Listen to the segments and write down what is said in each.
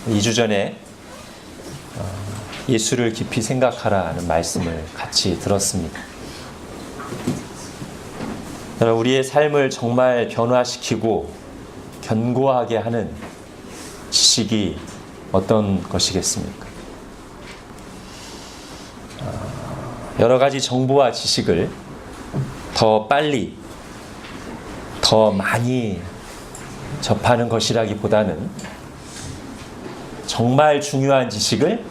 2주 전에 예수를 깊이 생각하라는 말씀을 같이 들었습니다. 우리의 삶을 정말 변화시키고 견고하게 하는 지식이 어떤 것이겠습니까? 여러 가지 정보와 지식을 더 빨리, 더 많이 접하는 것이라기보다는 정말 중요한 지식을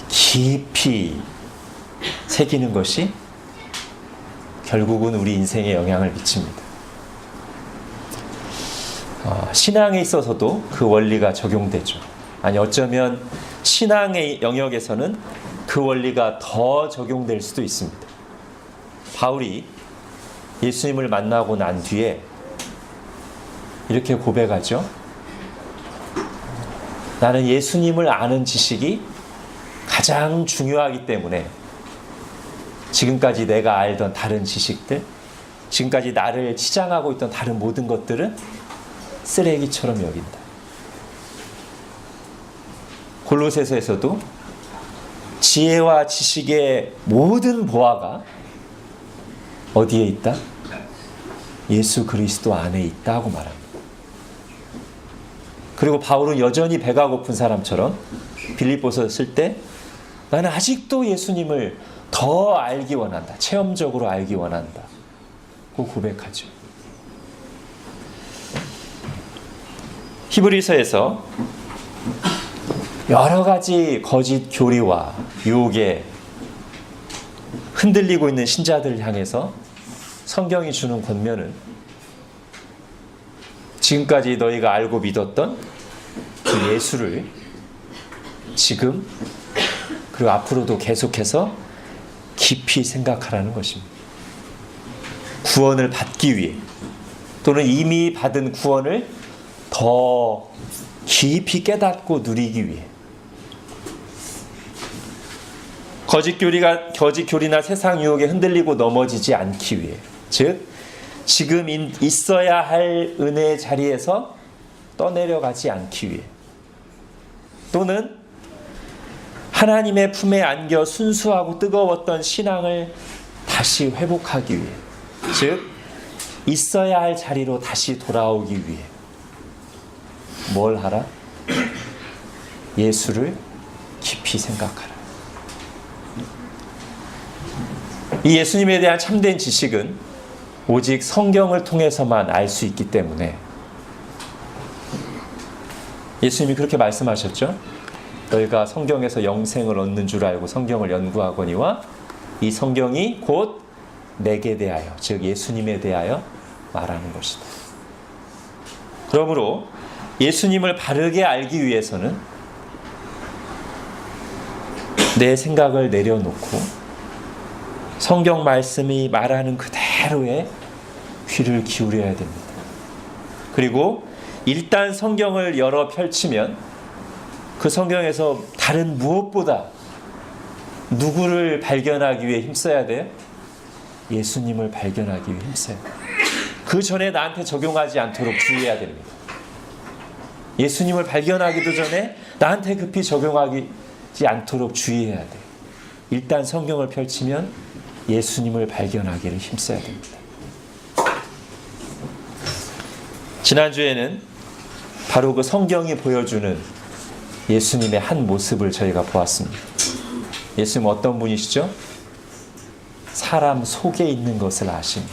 깊이 새기는 것이 결국은 우리 인생에 영향을 미칩니다. 신앙에 있어서도 그 원리가 적용되죠. 아니, 어쩌면 신앙의 영역에서는 그 원리가 더 적용될 수도 있습니다. 바울이 예수님을 만나고 난 뒤에 이렇게 고백하죠. 나는 예수님을 아는 지식이 가장 중요하기 때문에 지금까지 내가 알던 다른 지식들, 지금까지 나를 치장하고 있던 다른 모든 것들은 쓰레기처럼 여긴다. 골로새서에서도 지혜와 지식의 모든 보화가 어디에 있다? 예수 그리스도 안에 있다고 말합니다. 그리고 바울은 여전히 배가 고픈 사람처럼 빌립보서 쓸 때 나는 아직도 예수님을 더 알기 원한다. 체험적으로 알기 원한다. 고 고백하죠. 히브리서에서 여러 가지 거짓 교리와 유혹에 흔들리고 있는 신자들을 향해서 성경이 주는 권면은 지금까지 너희가 알고 믿었던 그 예수를 지금 그리고 앞으로도 계속해서 깊이 생각하라는 것입니다. 구원을 받기 위해 또는 이미 받은 구원을 더 깊이 깨닫고 누리기 위해 거짓 교리나 세상 유혹에 흔들리고 넘어지지 않기 위해, 즉 지금 있어야 할 은혜의 자리에서 떠내려가지 않기 위해, 또는 하나님의 품에 안겨 순수하고 뜨거웠던 신앙을 다시 회복하기 위해, 즉 있어야 할 자리로 다시 돌아오기 위해 뭘 하라? 예수를 깊이 생각하라. 이 예수님에 대한 참된 지식은 오직 성경을 통해서만 알 수 있기 때문에 예수님이 그렇게 말씀하셨죠. 너희가 성경에서 영생을 얻는 줄 알고 성경을 연구하거니와 이 성경이 곧 내게 대하여, 즉 예수님에 대하여 말하는 것이다. 그러므로 예수님을 바르게 알기 위해서는 내 생각을 내려놓고 성경 말씀이 말하는 그대로의 귀를 기울여야 됩니다. 그리고 일단 성경을 열어 펼치면 그 성경에서 다른 무엇보다 누구를 발견하기 위해 힘써야 돼요? 예수님을 발견하기 위해 힘써야 돼요. 그 전에 나한테 적용하지 않도록 주의해야 됩니다. 예수님을 발견하기도 전에 나한테 급히 적용하지 않도록 주의해야 돼요. 일단 성경을 펼치면 예수님을 발견하기를 힘써야 됩니다. 지난주에는 바로 그 성경이 보여주는 예수님의 한 모습을 저희가 보았습니다. 예수님은 어떤 분이시죠? 사람 속에 있는 것을 아시는,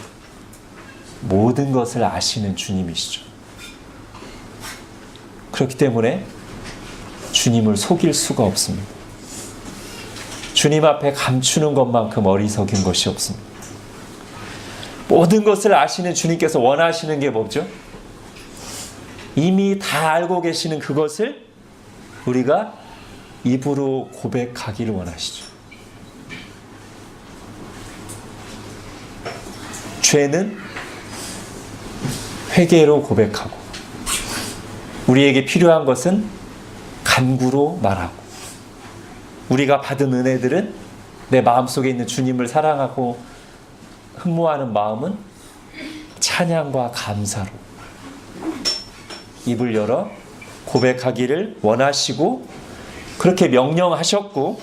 모든 것을 아시는 주님이시죠. 그렇기 때문에 주님을 속일 수가 없습니다. 주님 앞에 감추는 것만큼 어리석은 것이 없습니다. 모든 것을 아시는 주님께서 원하시는 게 뭐죠? 이미 다 알고 계시는 그것을 우리가 입으로 고백하기를 원하시죠. 죄는 회개로 고백하고, 우리에게 필요한 것은 간구로 말하고, 우리가 받은 은혜들은 내 마음속에 있는 주님을 사랑하고 흠모하는 마음은 찬양과 감사로 입을 열어 고백하기를 원하시고 그렇게 명령하셨고,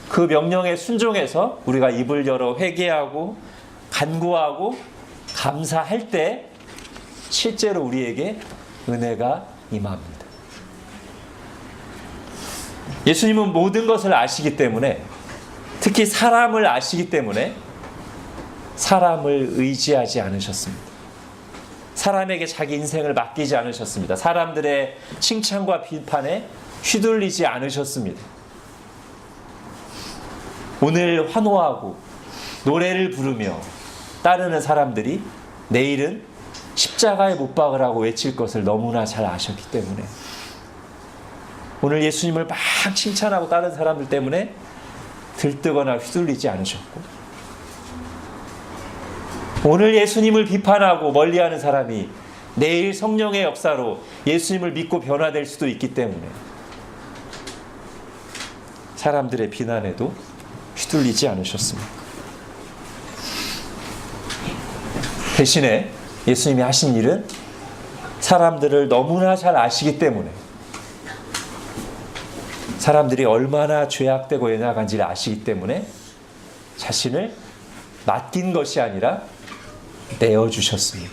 그 명령에 순종해서 우리가 입을 열어 회개하고 간구하고 감사할 때 실제로 우리에게 은혜가 임합니다. 예수님은 모든 것을 아시기 때문에, 특히 사람을 아시기 때문에 사람을 의지하지 않으셨습니다. 사람에게 자기 인생을 맡기지 않으셨습니다. 사람들의 칭찬과 비판에 휘둘리지 않으셨습니다. 오늘 환호하고 노래를 부르며 따르는 사람들이 내일은 십자가에 못 박으라고 외칠 것을 너무나 잘 아셨기 때문에, 오늘 예수님을 막 칭찬하고 따르는 사람들 때문에 들뜨거나 휘둘리지 않으셨고, 오늘 예수님을 비판하고 멀리하는 사람이 내일 성령의 역사로 예수님을 믿고 변화될 수도 있기 때문에 사람들의 비난에도 휘둘리지 않으셨습니다. 대신에 예수님이 하신 일은 사람들을 너무나 잘 아시기 때문에, 사람들이 얼마나 죄악되고 연약한지를 아시기 때문에 자신을 맡긴 것이 아니라 내어주셨습니다.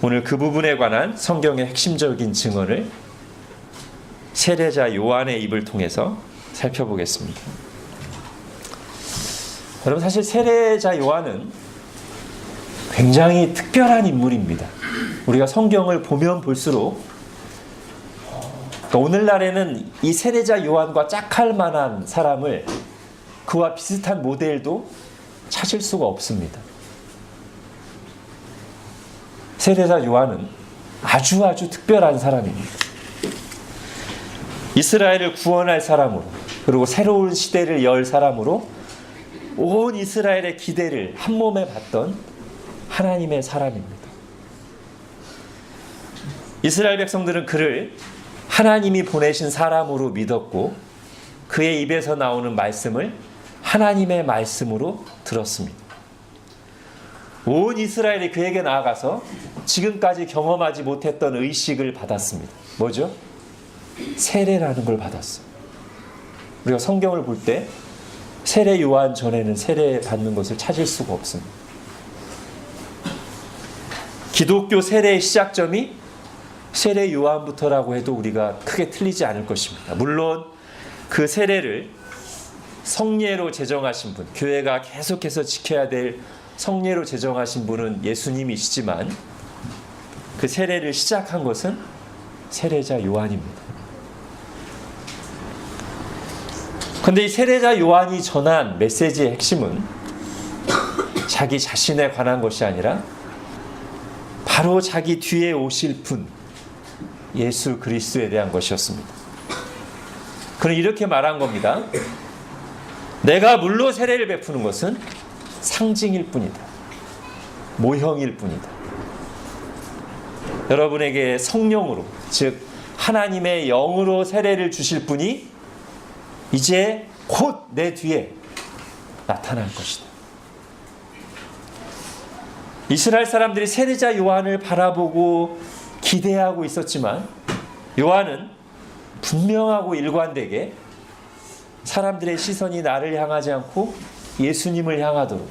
오늘 그 부분에 관한 성경의 핵심적인 증언을 세례자 요한의 입을 통해서 살펴보겠습니다. 여러분, 사실 세례자 요한은 굉장히 특별한 인물입니다. 우리가 성경을 보면 볼수록 오늘날에는 이 세례자 요한과 짝할 만한 사람을, 그와 비슷한 모델도 찾을 수가 없습니다. 세례자 요한은 아주 특별한 사람입니다. 이스라엘을 구원할 사람으로, 그리고 새로운 시대를 열 사람으로 온 이스라엘의 기대를 한 몸에 받던 하나님의 사람입니다. 이스라엘 백성들은 그를 하나님이 보내신 사람으로 믿었고, 그의 입에서 나오는 말씀을 하나님의 말씀으로 들었습니다. 온 이스라엘이 그에게 나아가서 지금까지 경험하지 못했던 의식을 받았습니다. 뭐죠? 세례라는 걸 받았어요. 우리가 성경을 볼 때 세례 요한 전에는 세례 받는 것을 찾을 수가 없습니다. 기독교 세례의 시작점이 세례 요한부터라고 해도 우리가 크게 틀리지 않을 것입니다. 물론 그 세례를 성례로 제정하신 분, 교회가 계속해서 지켜야 될 성례로 제정하신 분은 예수님이시지만, 그 세례를 시작한 것은 세례자 요한입니다. 그런데 이 세례자 요한이 전한 메시지의 핵심은 자기 자신에 관한 것이 아니라 바로 자기 뒤에 오실 분, 예수 그리스도에 대한 것이었습니다. 그는 이렇게 말한 겁니다. 내가 물로 세례를 베푸는 것은 상징일 뿐이다. 모형일 뿐이다. 여러분에게 성령으로, 즉 하나님의 영으로 세례를 주실 분이 이제 곧 내 뒤에 나타날 것이다. 이스라엘 사람들이 세례자 요한을 바라보고 기대하고 있었지만, 요한은 분명하고 일관되게 사람들의 시선이 나를 향하지 않고 예수님을 향하도록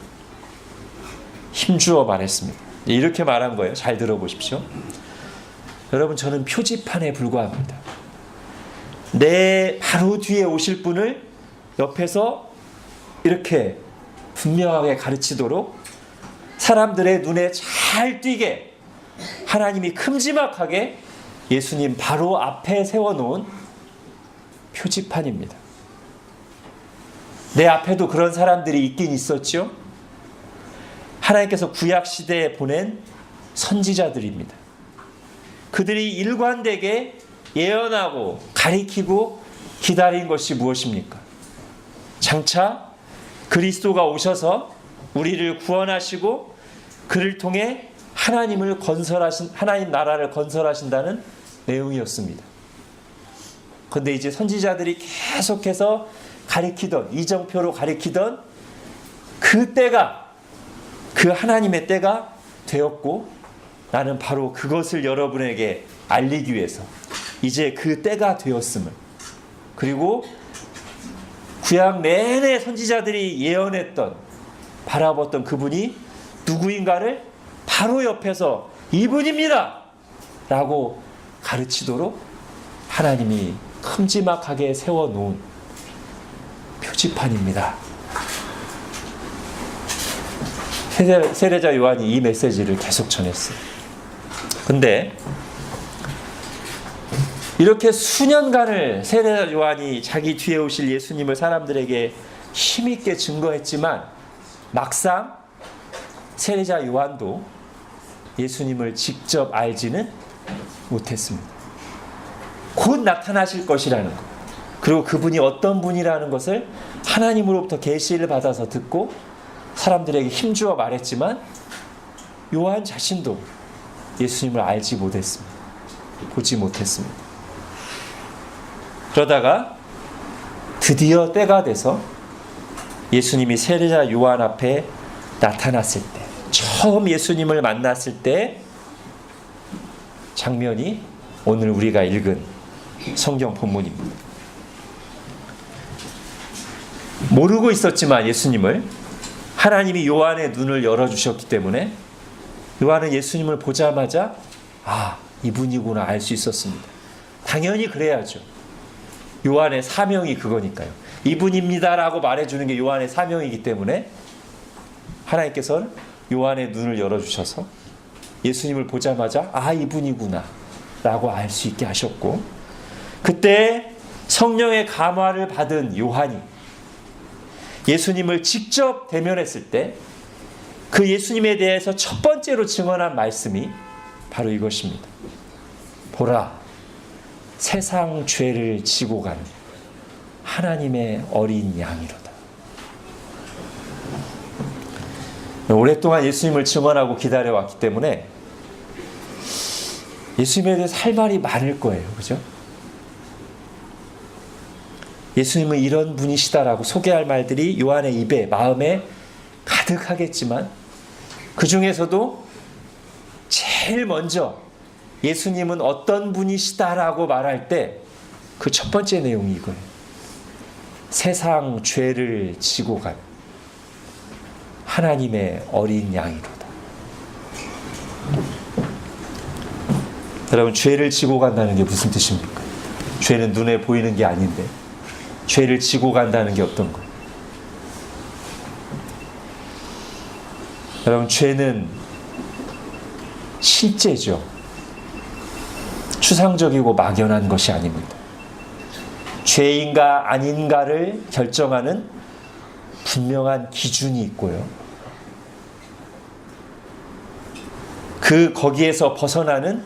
힘주어 말했습니다. 이렇게 말한 거예요. 잘 들어보십시오. 여러분, 저는 표지판에 불과합니다. 내 바로 뒤에 오실 분을 옆에서 이렇게 분명하게 가르치도록 사람들의 눈에 잘 띄게 하나님이 큼지막하게 예수님 바로 앞에 세워놓은 표지판입니다. 내 앞에도 그런 사람들이 있긴 있었죠. 하나님께서 구약시대에 보낸 선지자들입니다. 그들이 일관되게 예언하고 가리키고 기다린 것이 무엇입니까? 장차 그리스도가 오셔서 우리를 구원하시고 그를 통해 하나님 나라를 건설하신다는 내용이었습니다. 그런데 이제 선지자들이 계속해서 가리키던, 이정표로 가리키던 그 때가, 그 하나님의 때가 되었고, 나는 바로 그것을 여러분에게 알리기 위해서 이제 그 때가 되었음을, 그리고 구약 내내 선지자들이 예언했던, 바라봤던 그분이 누구인가를 바로 옆에서 이분입니다 라고 가르치도록 하나님이 큼지막하게 세워놓은 표지판입니다. 세례자 요한이 이 메시지를 계속 전했어요. 근데 이렇게 수년간을 세례자 요한이 자기 뒤에 오실 예수님을 사람들에게 힘있게 증거했지만 막상 세례자 요한도 예수님을 직접 알지는 못했습니다. 곧 나타나실 것이라는 것, 그리고 그분이 어떤 분이라는 것을 하나님으로부터 계시를 받아서 듣고 사람들에게 힘주어 말했지만 요한 자신도 예수님을 알지 못했습니다. 보지 못했습니다. 그러다가 드디어 때가 돼서 예수님이 세례자 요한 앞에 나타났을 때, 처음 예수님을 만났을 때 장면이 오늘 우리가 읽은 성경 본문입니다. 모르고 있었지만 예수님을 하나님이 요한의 눈을 열어주셨기 때문에 요한은 예수님을 보자마자 이분이구나 알 수 있었습니다. 당연히 그래야죠. 요한의 사명이 그거니까요. 이분입니다라고 말해주는 게 요한의 사명이기 때문에 하나님께서는 요한의 눈을 열어주셔서 예수님을 보자마자 이분이구나 라고 알 수 있게 하셨고, 그때 성령의 감화를 받은 요한이 예수님을 직접 대면했을 때 그 예수님에 대해서 첫 번째로 증언한 말씀이 바로 이것입니다. 보라, 세상 죄를 지고 가는 하나님의 어린 양이로다. 오랫동안 예수님을 증언하고 기다려왔기 때문에 예수님에 대해서 할 말이 많을 거예요. 그죠? 예수님은 이런 분이시다라고 소개할 말들이 요한의 입에, 마음에 가득하겠지만 그 중에서도 제일 먼저 예수님은 어떤 분이시다라고 말할 때 그 첫 번째 내용이 이거예요. 세상 죄를 지고 간 하나님의 어린 양이로다. 여러분, 죄를 지고 간다는 게 무슨 뜻입니까? 죄는 눈에 보이는 게 아닌데 죄를 지고 간다는 게 어떤 거? 여러분, 죄는 실제죠. 추상적이고 막연한 것이 아닙니다. 죄인가 아닌가를 결정하는 분명한 기준이 있고요. 거기에서 벗어나는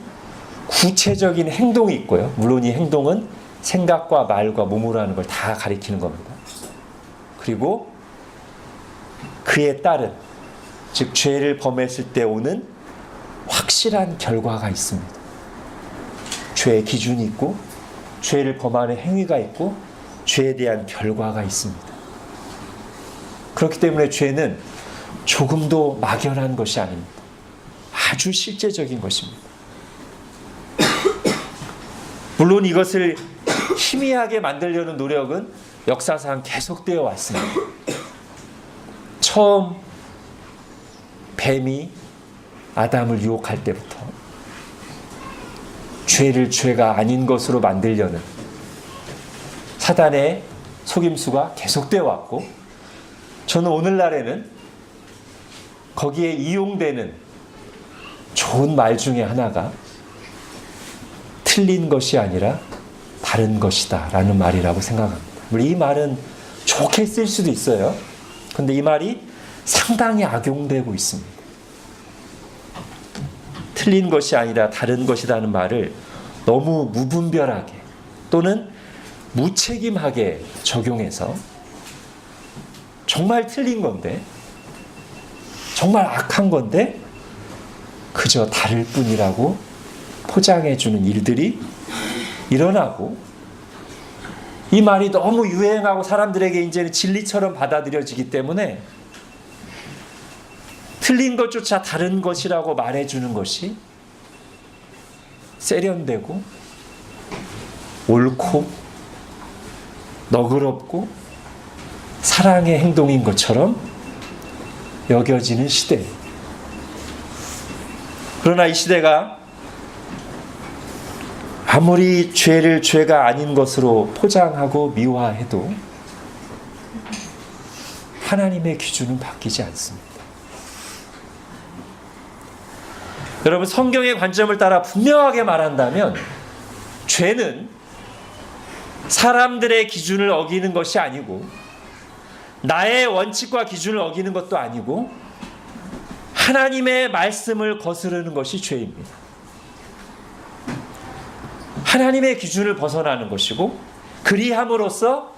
구체적인 행동이 있고요. 물론 이 행동은 생각과 말과 몸으로 하는 걸 다 가리키는 겁니다. 그리고 그에 따른, 즉 죄를 범했을 때 오는 확실한 결과가 있습니다. 죄의 기준이 있고 죄를 범하는 행위가 있고 죄에 대한 결과가 있습니다. 그렇기 때문에 죄는 조금도 막연한 것이 아닙니다. 아주 실제적인 것입니다. 물론 이것을 희미하게 만들려는 노력은 역사상 계속되어 왔습니다. 처음 뱀이 아담을 유혹할 때부터 죄를 죄가 아닌 것으로 만들려는 사단의 속임수가 계속되어 왔고, 저는 오늘날에는 거기에 이용되는 좋은 말 중에 하나가 틀린 것이 아니라 다른 것이다 라는 말이라고 생각합니다. 물론 이 말은 좋게 쓸 수도 있어요. 그런데 이 말이 상당히 악용되고 있습니다. 틀린 것이 아니라 다른 것이라는 말을 너무 무분별하게 또는 무책임하게 적용해서 정말 틀린 건데, 정말 악한 건데 그저 다를 뿐이라고 포장해주는 일들이 일어나고, 이 말이 너무 유행하고 사람들에게 이제는 진리처럼 받아들여지기 때문에 틀린 것조차 다른 것이라고 말해주는 것이 세련되고 옳고 너그럽고 사랑의 행동인 것처럼 여겨지는 시대. 그러나 이 시대가 아무리 죄를 죄가 아닌 것으로 포장하고 미화해도 하나님의 기준은 바뀌지 않습니다. 여러분, 성경의 관점을 따라 분명하게 말한다면 죄는 사람들의 기준을 어기는 것이 아니고 나의 원칙과 기준을 어기는 것도 아니고 하나님의 말씀을 거스르는 것이 죄입니다. 하나님의 기준을 벗어나는 것이고 그리함으로써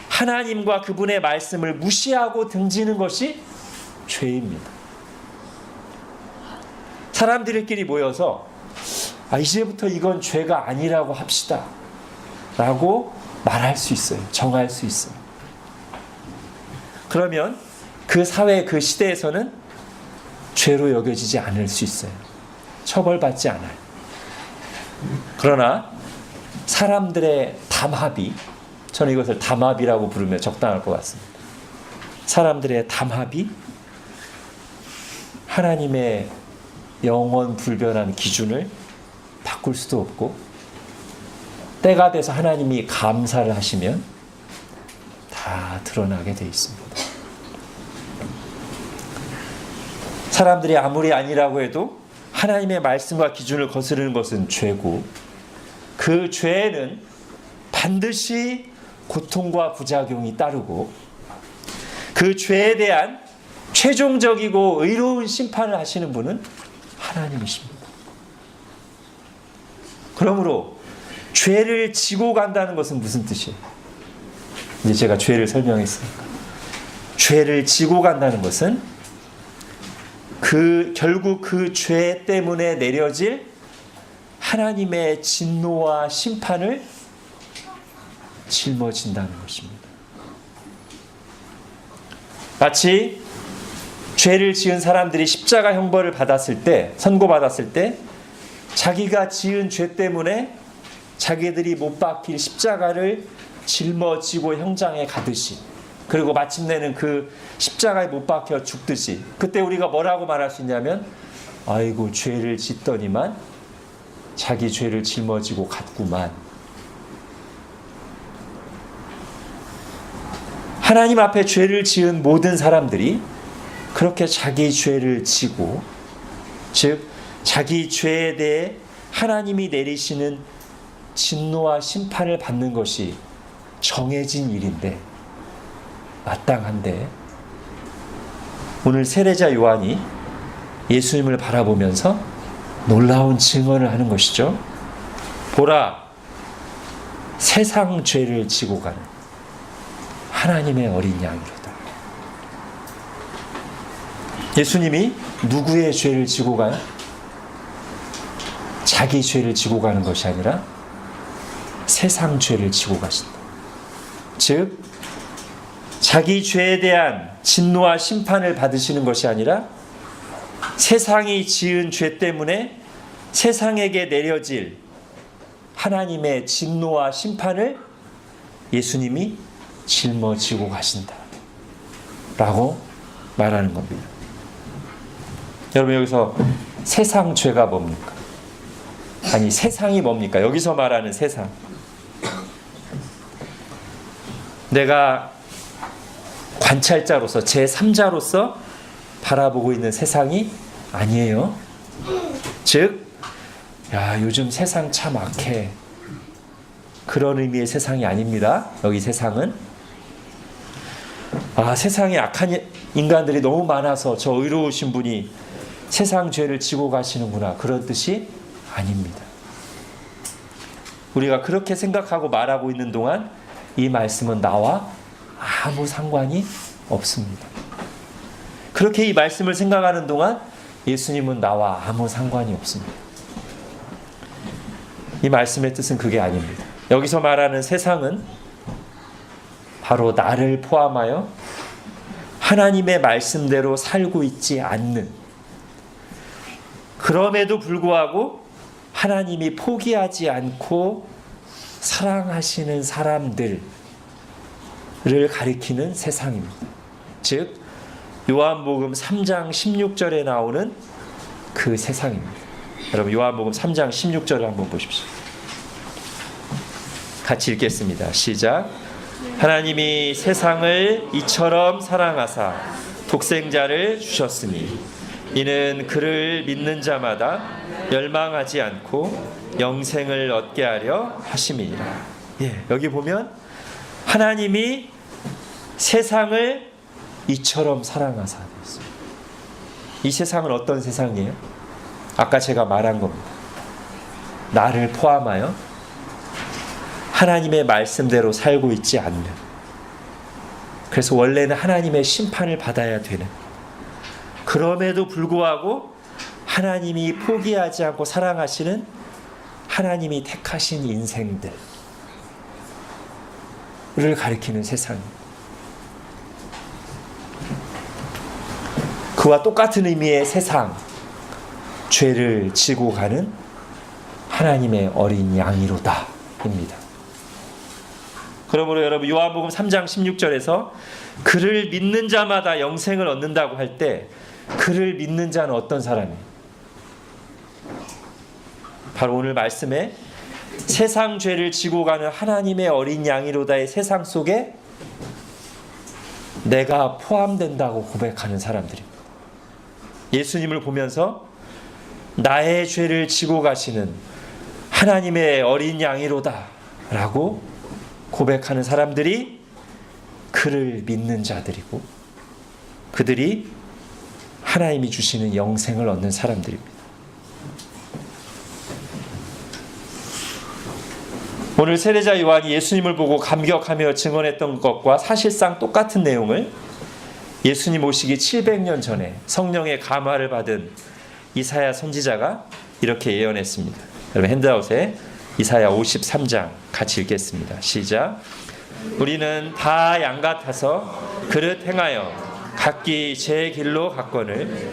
하나님과 그분의 말씀을 무시하고 등지는 것이 죄입니다. 사람들끼리 모여서 이제부터 이건 죄가 아니라고 합시다 라고 말할 수 있어요. 정할 수 있어요. 그러면 그 사회, 그 시대에서는 죄로 여겨지지 않을 수 있어요. 처벌받지 않아요. 그러나 사람들의 담합이, 저는 이것을 담합이라고 부르면 적당할 것 같습니다. 사람들의 담합이 하나님의 영원 불변한 기준을 바꿀 수도 없고 때가 돼서 하나님이 감사를 하시면 다 드러나게 돼 있습니다. 사람들이 아무리 아니라고 해도 하나님의 말씀과 기준을 거스르는 것은 죄고 그 죄에는 반드시 고통과 부작용이 따르고 그 죄에 대한 최종적이고 의로운 심판을 하시는 분은 하나님이십니다. 그러므로 죄를 지고 간다는 것은 무슨 뜻이에요? 이제 제가 죄를 설명했으니까. 죄를 지고 간다는 것은 결국 그 죄 때문에 내려질 하나님의 진노와 심판을 짊어진다는 것입니다. 마치 죄를 지은 사람들이 십자가 형벌을 받았을 때, 선고받았을 때 자기가 지은 죄 때문에 자기들이 못 박힐 십자가를 짊어지고 형장에 가듯이, 그리고 마침내는 그 십자가에 못 박혀 죽듯이, 그때 우리가 뭐라고 말할 수 있냐면 아이고 죄를 짓더니만 자기 죄를 짊어지고 갔구만. 하나님 앞에 죄를 지은 모든 사람들이 그렇게 자기 죄를 지고, 즉 자기 죄에 대해 하나님이 내리시는 진노와 심판을 받는 것이 정해진 일인데, 마땅한데, 오늘 세례자 요한이 예수님을 바라보면서 놀라운 증언을 하는 것이죠. 보라, 세상 죄를 지고 가는 하나님의 어린 양이로다. 예수님이 누구의 죄를 지고 가요? 자기 죄를 지고 가는 것이 아니라 세상 죄를 지고 가신다. 즉 자기 죄에 대한 진노와 심판을 받으시는 것이 아니라 세상이 지은 죄 때문에 세상에게 내려질 하나님의 진노와 심판을 예수님이 짊어지고 가신다 라고 말하는 겁니다. 여러분, 여기서 세상 죄가 뭡니까? 아니, 세상이 뭡니까? 여기서 말하는 세상, 내가 관찰자로서, 제3자로서 바라보고 있는 세상이 아니에요. 즉, 야, 요즘 세상 참 악해, 그런 의미의 세상이 아닙니다. 여기 세상은 세상에 악한 인간들이 너무 많아서 저 의로우신 분이 세상 죄를 지고 가시는구나, 그런 뜻이 아닙니다. 우리가 그렇게 생각하고 말하고 있는 동안 이 말씀은 나와 아무 상관이 없습니다. 그렇게 이 말씀을 생각하는 동안 예수님은 나와 아무 상관이 없습니다. 이 말씀의 뜻은 그게 아닙니다. 여기서 말하는 세상은 바로 나를 포함하여 하나님의 말씀대로 살고 있지 않는, 그럼에도 불구하고 하나님이 포기하지 않고 사랑하시는 사람들을 가리키는 세상입니다. 즉 요한복음 3장 16절에 나오는 그 세상입니다. 여러분 요한복음 3장 16절을 한번 보십시오. 같이 읽겠습니다. 시작. 하나님이 세상을 이처럼 사랑하사 독생자를 주셨으니 이는 그를 믿는 자마다 멸망하지 않고 영생을 얻게 하려 하심이니라. 여기 보면 하나님이 세상을 이처럼 사랑하사 되었어요. 이 세상은 어떤 세상이에요? 아까 제가 말한 겁니다. 나를 포함하여 하나님의 말씀대로 살고 있지 않는, 그래서 원래는 하나님의 심판을 받아야 되는, 그럼에도 불구하고 하나님이 포기하지 않고 사랑하시는 하나님이 택하신 인생들을 가리키는 세상입니다. 그와 똑같은 의미의 세상, 죄를 지고 가는 하나님의 어린 양이로다 입니다. 그러므로 여러분 요한복음 3장 16절에서 그를 믿는 자마다 영생을 얻는다고 할 때 그를 믿는 자는 어떤 사람이에요? 바로 오늘 말씀에 세상 죄를 지고 가는 하나님의 어린 양이로다의 세상 속에 내가 포함된다고 고백하는 사람들입니다. 예수님을 보면서 나의 죄를 지고 가시는 하나님의 어린 양이로다 라고 고백하는 사람들이 그를 믿는 자들이고, 그들이 하나님이 주시는 영생을 얻는 사람들입니다. 오늘 세례자 요한이 예수님을 보고 감격하며 증언했던 것과 사실상 똑같은 내용을 예수님 오시기 700년 전에 성령의 감화를 받은 이사야 선지자가 이렇게 예언했습니다. 여러분 핸드아웃에 이사야 53장 같이 읽겠습니다. 시작. 우리는 다 양 같아서 그릇 행하여 각기 제 길로 갔거늘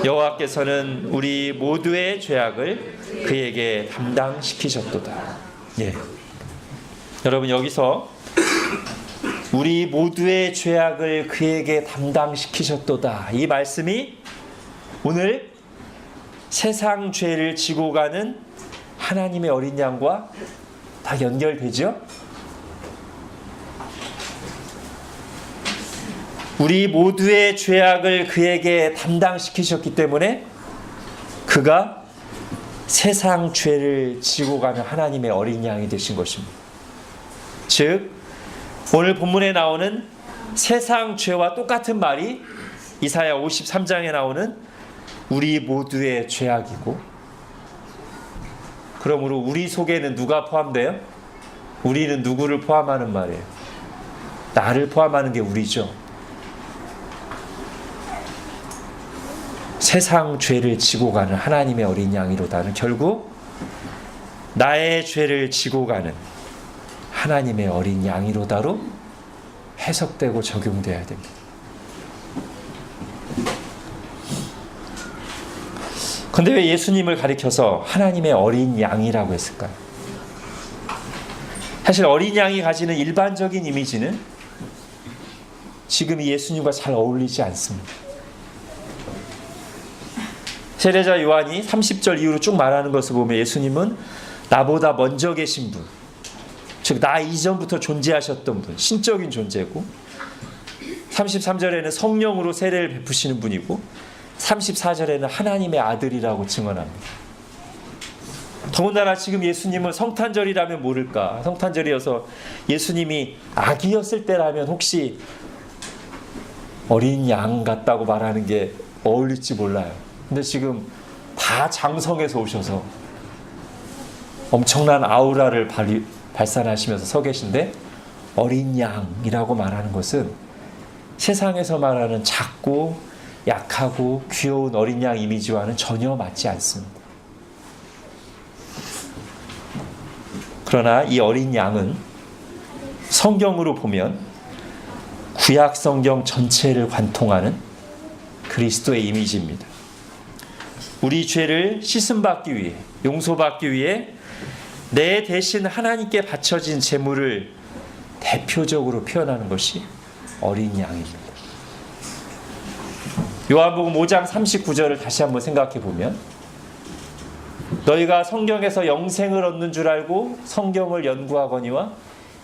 여호와께서는 우리 모두의 죄악을 그에게 담당시키셨도다. 여러분 여기서 우리 모두의 죄악을 그에게 담당시키셨도다, 이 말씀이 오늘 세상 죄를 지고 가는 하나님의 어린 양과 다 연결되죠? 우리 모두의 죄악을 그에게 담당시키셨기 때문에 그가 세상 죄를 지고 가는 하나님의 어린 양이 되신 것입니다. 즉 오늘 본문에 나오는 세상 죄와 똑같은 말이 이사야 53장에 나오는 우리 모두의 죄악이고, 그러므로 우리 속에는 누가 포함돼요? 우리는 누구를 포함하는 말이에요? 나를 포함하는 게 우리죠. 세상 죄를 지고 가는 하나님의 어린 양이로다는 결국 나의 죄를 지고 가는 하나님의 어린 양이로다로 해석되고 적용돼야 됩니다. 그런데 왜 예수님을 가리켜서 하나님의 어린 양이라고 했을까요? 사실 어린 양이 가지는 일반적인 이미지는 지금 이 예수님과 잘 어울리지 않습니다. 세례자 요한이 30절 이후로 쭉 말하는 것을 보면 예수님은 나보다 먼저 계신 분, 즉 나 이전부터 존재하셨던 분, 신적인 존재고, 33절에는 성령으로 세례를 베푸시는 분이고, 34절에는 하나님의 아들이라고 증언합니다. 더군다나 지금 예수님은 성탄절이라면 모를까, 성탄절이어서 예수님이 아기였을 때라면 혹시 어린 양 같다고 말하는 게 어울릴지 몰라요. 근데 지금 다 장성해서 오셔서 엄청난 아우라를 발산하시면서 서 계신데, 어린 양이라고 말하는 것은 세상에서 말하는 작고 약하고 귀여운 어린 양 이미지와는 전혀 맞지 않습니다. 그러나 이 어린 양은 성경으로 보면 구약 성경 전체를 관통하는 그리스도의 이미지입니다. 우리 죄를 씻음받기 위해, 용서받기 위해 내 대신 하나님께 바쳐진 제물을 대표적으로 표현하는 것이 어린 양입니다. 요한복음 5장 39절을 다시 한번 생각해 보면, 너희가 성경에서 영생을 얻는 줄 알고 성경을 연구하거니와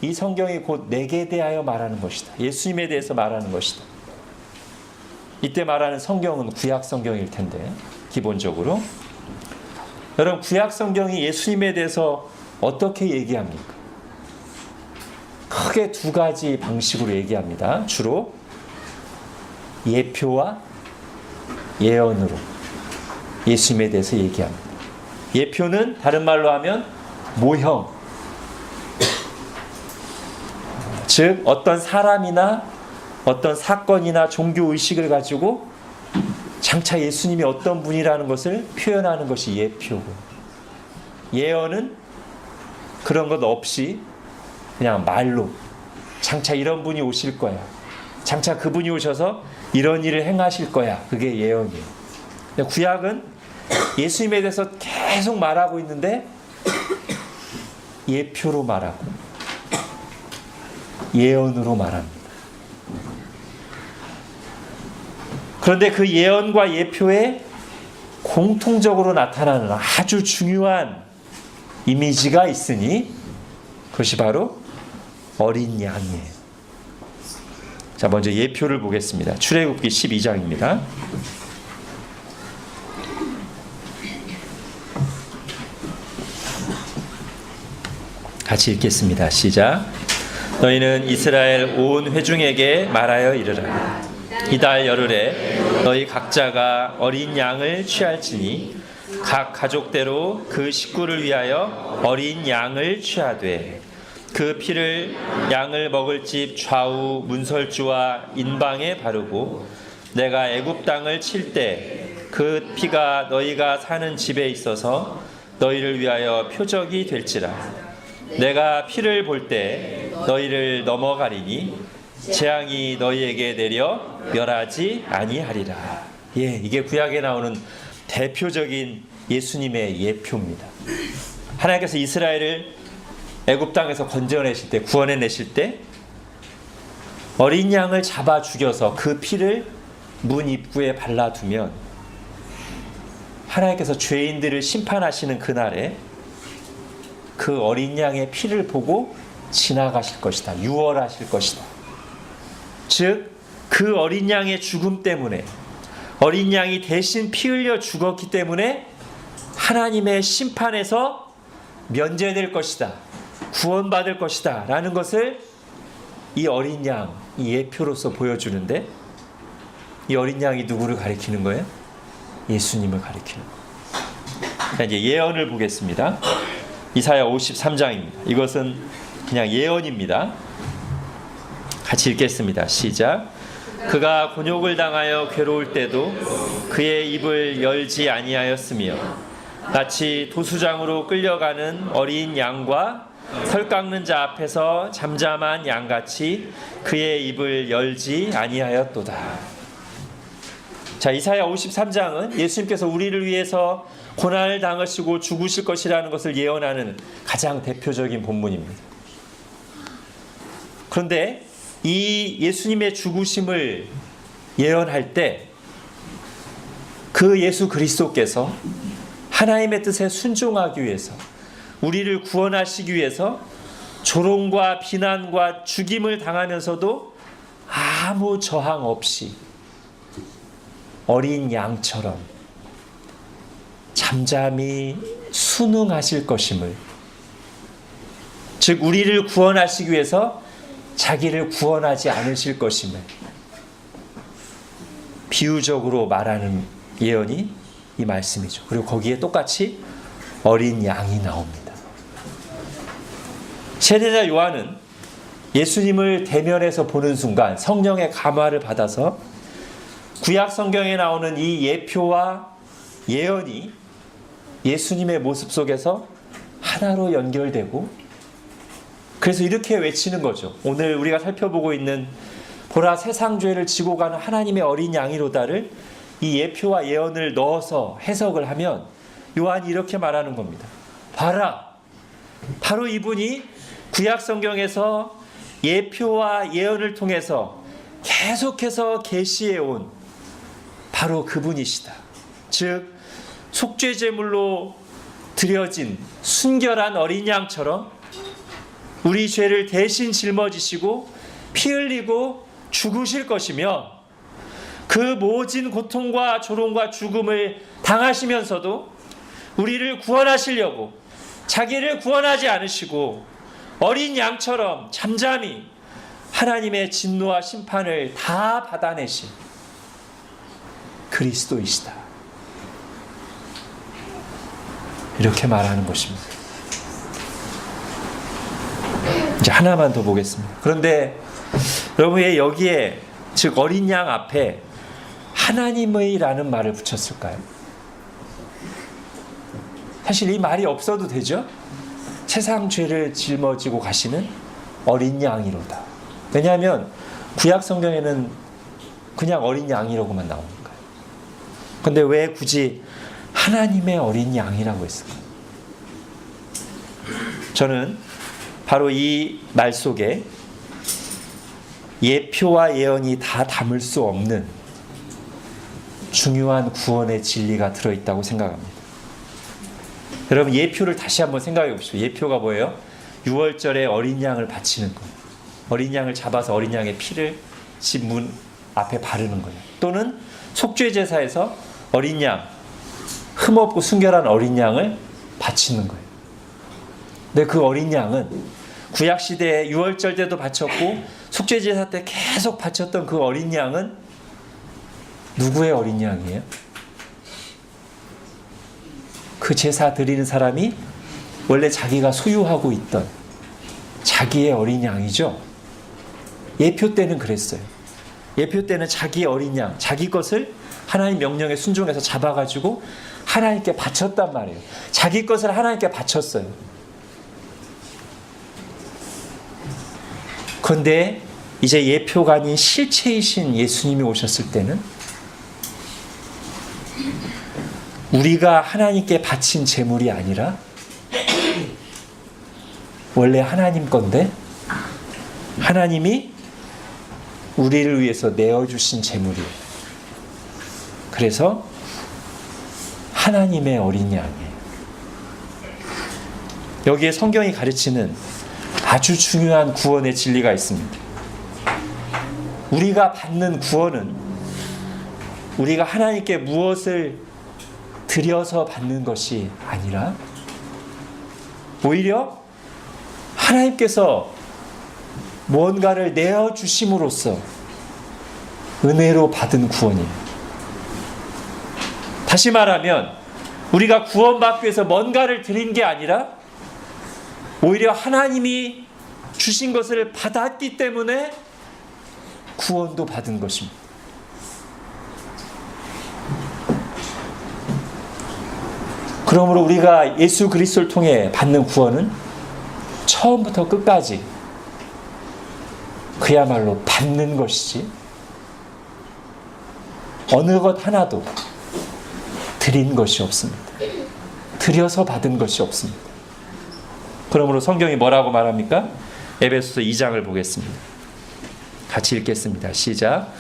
이 성경이 곧 내게 대하여 말하는 것이다. 예수님에 대해서 말하는 것이다. 이때 말하는 성경은 구약 성경일 텐데, 기본적으로 여러분, 구약 성경이 예수님에 대해서 어떻게 얘기합니까? 크게 두 가지 방식으로 얘기합니다. 주로 예표와 예언으로 예수님에 대해서 얘기합니다. 예표는 다른 말로 하면 모형, 즉 어떤 사람이나 어떤 사건이나 종교의식을 가지고 장차 예수님이 어떤 분이라는 것을 표현하는 것이 예표고, 예언은 그런 것 없이 그냥 말로 장차 이런 분이 오실 거야, 장차 그분이 오셔서 이런 일을 행하실 거야, 그게 예언이에요. 구약은 예수님에 대해서 계속 말하고 있는데 예표로 말하고 예언으로 말합니다. 그런데 그 예언과 예표에 공통적으로 나타나는 아주 중요한 이미지가 있으니 그것이 바로 어린 양이에요. 자, 먼저 예표를 보겠습니다. 출애굽기 12장입니다. 같이 읽겠습니다. 시작. 너희는 이스라엘 온 회중에게 말하여 이르라. 이달 열흘에 너희 각자가 어린 양을 취할지니 각 가족대로 그 식구를 위하여 어린 양을 취하되 그 피를 양을 먹을 집 좌우 문설주와 인방에 바르고 내가 애굽 땅을 칠 때 그 피가 너희가 사는 집에 있어서 너희를 위하여 표적이 될지라. 내가 피를 볼 때 너희를 넘어가리니 재앙이 너희에게 내려 멸하지 아니하리라. 예, 이게 구약에 나오는 대표적인 예수님의 예표입니다. 하나님께서 이스라엘을 애굽 땅에서 건져내실 때, 구원해내실 때 어린 양을 잡아 죽여서 그 피를 문 입구에 발라두면 하나님께서 죄인들을 심판하시는 그날에 그 어린 양의 피를 보고 지나가실 것이다. 유월하실 것이다. 즉, 그 어린 양의 죽음 때문에, 어린 양이 대신 피 흘려 죽었기 때문에 하나님의 심판에서 면제될 것이다. 구원받을 것이다. 라는 것을 이 어린 양, 이 예표로서 보여주는데, 이 어린 양이 누구를 가리키는 거예요? 예수님을 가리키는 거예요. 자, 이제 예언을 보겠습니다. 이사야 53장입니다. 이것은 그냥 예언입니다. 같이 읽겠습니다. 시작. 그가 곤욕을 당하여 괴로울 때도 그의 입을 열지 아니하였으며 마치 도수장으로 끌려가는 어린 양과 털 깎는 자 앞에서 잠잠한 양같이 그의 입을 열지 아니하였도다. 자, 이사야 53장은 예수님께서 우리를 위해서 고난을 당하시고 죽으실 것이라는 것을 예언하는 가장 대표적인 본문입니다. 그런데 이 예수님의 죽으심을 예언할 때 그 예수 그리스도께서 하나님의 뜻에 순종하기 위해서, 우리를 구원하시기 위해서 조롱과 비난과 죽임을 당하면서도 아무 저항 없이 어린 양처럼 잠잠히 순응하실 것임을, 즉 우리를 구원하시기 위해서 자기를 구원하지 않으실 것임을 비유적으로 말하는 예언이 이 말씀이죠. 그리고 거기에 똑같이 어린 양이 나옵니다. 세례자 요한은 예수님을 대면해서 보는 순간 성령의 감화를 받아서 구약 성경에 나오는 이 예표와 예언이 예수님의 모습 속에서 하나로 연결되고, 그래서 이렇게 외치는 거죠. 오늘 우리가 살펴보고 있는 보라 세상 죄를 지고 가는 하나님의 어린 양이로다를 이 예표와 예언을 넣어서 해석을 하면 요한이 이렇게 말하는 겁니다. 봐라, 바로 이분이 구약 성경에서 예표와 예언을 통해서 계속해서 계시해 온 바로 그분이시다. 즉 속죄 제물로 드려진 순결한 어린 양처럼 우리 죄를 대신 짊어지시고 피 흘리고 죽으실 것이며, 그 모진 고통과 조롱과 죽음을 당하시면서도 우리를 구원하시려고 자기를 구원하지 않으시고 어린 양처럼 잠잠히 하나님의 진노와 심판을 다 받아내신 그리스도이시다. 이렇게 말하는 것입니다. 이제 하나만 더 보겠습니다. 그런데 여러분 왜 여기에, 즉 어린 양 앞에 하나님의 라는 말을 붙였을까요? 사실 이 말이 없어도 되죠. 세상 죄를 짊어지고 가시는 어린 양이로다. 왜냐하면 구약 성경에는 그냥 어린 양이라고만 나오는 거예요. 그런데 왜 굳이 하나님의 어린 양이라고 했을까요? 저는 바로 이 말 속에 예표와 예언이 다 담을 수 없는 중요한 구원의 진리가 들어있다고 생각합니다. 여러분 예표를 다시 한번 생각해 보십시오. 예표가 뭐예요? 유월절에 어린 양을 바치는 거예요. 어린 양을 잡아서 어린 양의 피를 집 문 앞에 바르는 거예요. 또는 속죄 제사에서 어린 양, 흠없고 순결한 어린 양을 바치는 거예요. 근데 그 어린 양은 구약 시대에 유월절 때도 바쳤고 속죄 제사 때 계속 바쳤던 그 어린 양은 누구의 어린 양이에요? 그 제사 드리는 사람이 원래 자기가 소유하고 있던 자기의 어린 양이죠. 예표 때는 그랬어요. 예표 때는 자기의 어린 양, 자기 것을 하나님 명령에 순종해서 잡아가지고 하나님께 바쳤단 말이에요. 자기 것을 하나님께 바쳤어요. 그런데 이제 예표가 아닌 실체이신 예수님이 오셨을 때는 우리가 하나님께 바친 제물이 아니라 원래 하나님 건데 하나님이 우리를 위해서 내어주신 제물이에요. 그래서 하나님의 어린 양이에요. 여기에 성경이 가르치는 아주 중요한 구원의 진리가 있습니다. 우리가 받는 구원은 우리가 하나님께 무엇을 드려서 받는 것이 아니라 오히려 하나님께서 뭔가를 내어주심으로써 은혜로 받은 구원이에요. 다시 말하면 우리가 구원받기 위해서 뭔가를 드린 게 아니라 오히려 하나님이 주신 것을 받았기 때문에 구원도 받은 것입니다. 그러므로 우리가 예수 그리스도를 통해 받는 구원은 처음부터 끝까지 그야말로 받는 것이지 어느 것 하나도 드린 것이 없습니다. 드려서 받은 것이 없습니다. 그러므로 성경이 뭐라고 말합니까? 에베소서 2장을 보겠습니다. 같이 읽겠습니다. 시작.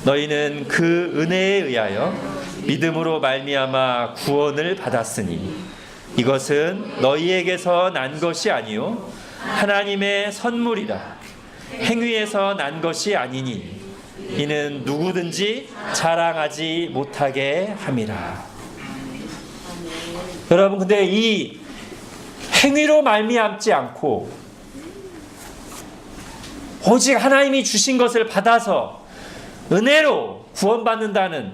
너희는 그 은혜에 의하여 믿음으로 말미암아 구원을 받았으니 이것은 너희에게서 난 것이 아니요 하나님의 선물이라. 행위에서 난 것이 아니니 이는 누구든지 자랑하지 못하게 함이라. 여러분, 근데 이 행위로 말미암지 않고 오직 하나님이 주신 것을 받아서 은혜로 구원받는다는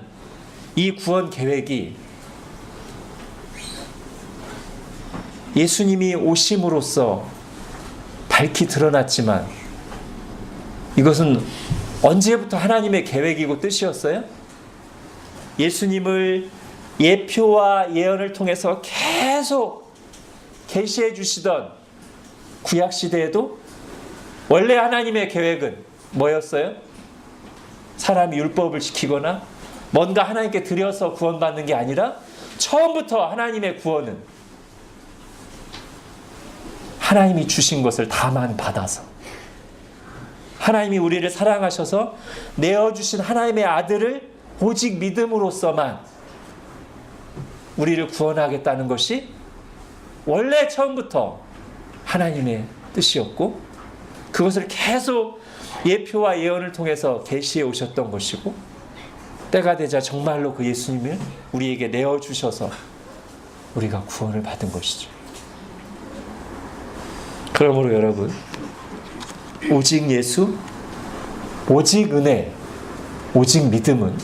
이 구원 계획이 예수님이 오심으로써 밝히 드러났지만 이것은 언제부터 하나님의 계획이고 뜻이었어요? 예수님을 예표와 예언을 통해서 계속 계시해 주시던 구약 시대에도 원래 하나님의 계획은 뭐였어요? 사람이 율법을 지키거나 뭔가 하나님께 드려서 구원받는 게 아니라 처음부터 하나님의 구원은 하나님이 주신 것을 다만 받아서, 하나님이 우리를 사랑하셔서 내어주신 하나님의 아들을 오직 믿음으로써만 우리를 구원하겠다는 것이 원래 처음부터 하나님의 뜻이었고, 그것을 계속 예표와 예언을 통해서 계시해 오셨던 것이고, 때가 되자 정말로 그 예수님을 우리에게 내어주셔서 우리가 구원을 받은 것이죠. 그러므로 여러분, 오직 예수, 오직 은혜, 오직 믿음은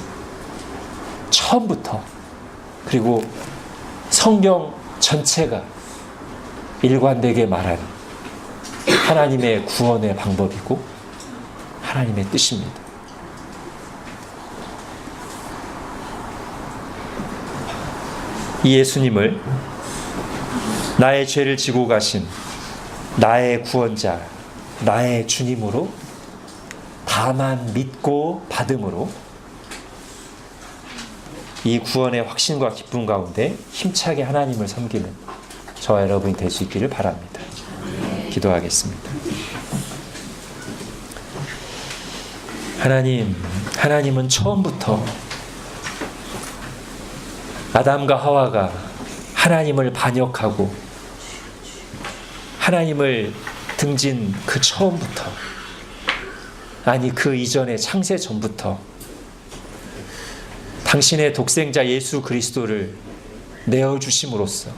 처음부터, 그리고 성경 전체가 일관되게 말하는 하나님의 구원의 방법이고 하나님의 뜻입니다. 이 예수님을 나의 죄를 지고 가신 나의 구원자, 나의 주님으로 다만 믿고 받음으로 이 구원의 확신과 기쁨 가운데 힘차게 하나님을 섬기는 저와 여러분이 될 수 있기를 바랍니다. 기도하겠습니다. 하나님은 처음부터 아담과 하와가 하나님을 반역하고 하나님을 등진 그 처음부터, 아니 그 이전의 창세 전부터 당신의 독생자 예수 그리스도를 내어주심으로써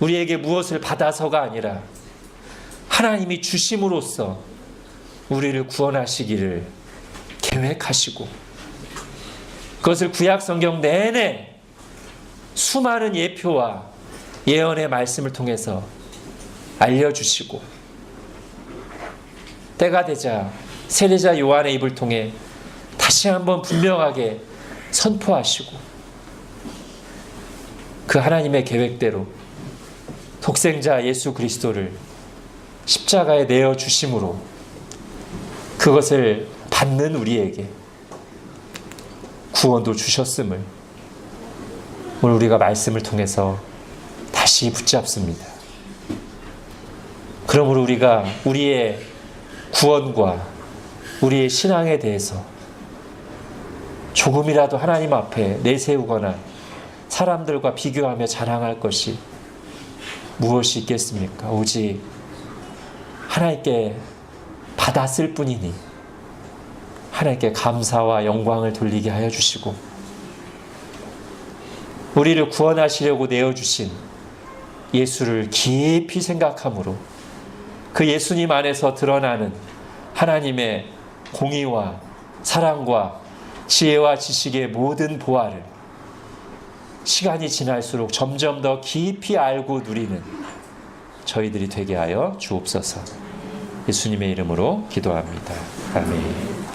우리에게 무엇을 받아서가 아니라 하나님이 주심으로써 우리를 구원하시기를 계획하시고, 그것을 구약 성경 내내 수많은 예표와 예언의 말씀을 통해서 알려주시고, 때가 되자 세례자 요한의 입을 통해 다시 한번 분명하게 선포하시고, 그 하나님의 계획대로 독생자 예수 그리스도를 십자가에 내어주심으로 그것을 받는 우리에게 구원도 주셨음을 오늘 우리가 말씀을 통해서 다시 붙잡습니다. 그러므로 우리가 우리의 구원과 우리의 신앙에 대해서 조금이라도 하나님 앞에 내세우거나 사람들과 비교하며 자랑할 것이 무엇이 있겠습니까? 오직 하나님께 받았을 뿐이니 하나님께 감사와 영광을 돌리게 하여 주시고, 우리를 구원하시려고 내어주신 예수를 깊이 생각함으로 그 예수님 안에서 드러나는 하나님의 공의와 사랑과 지혜와 지식의 모든 보화를 시간이 지날수록 점점 더 깊이 알고 누리는 저희들이 되게 하여 주옵소서. 예수님의 이름으로 기도합니다. 아멘.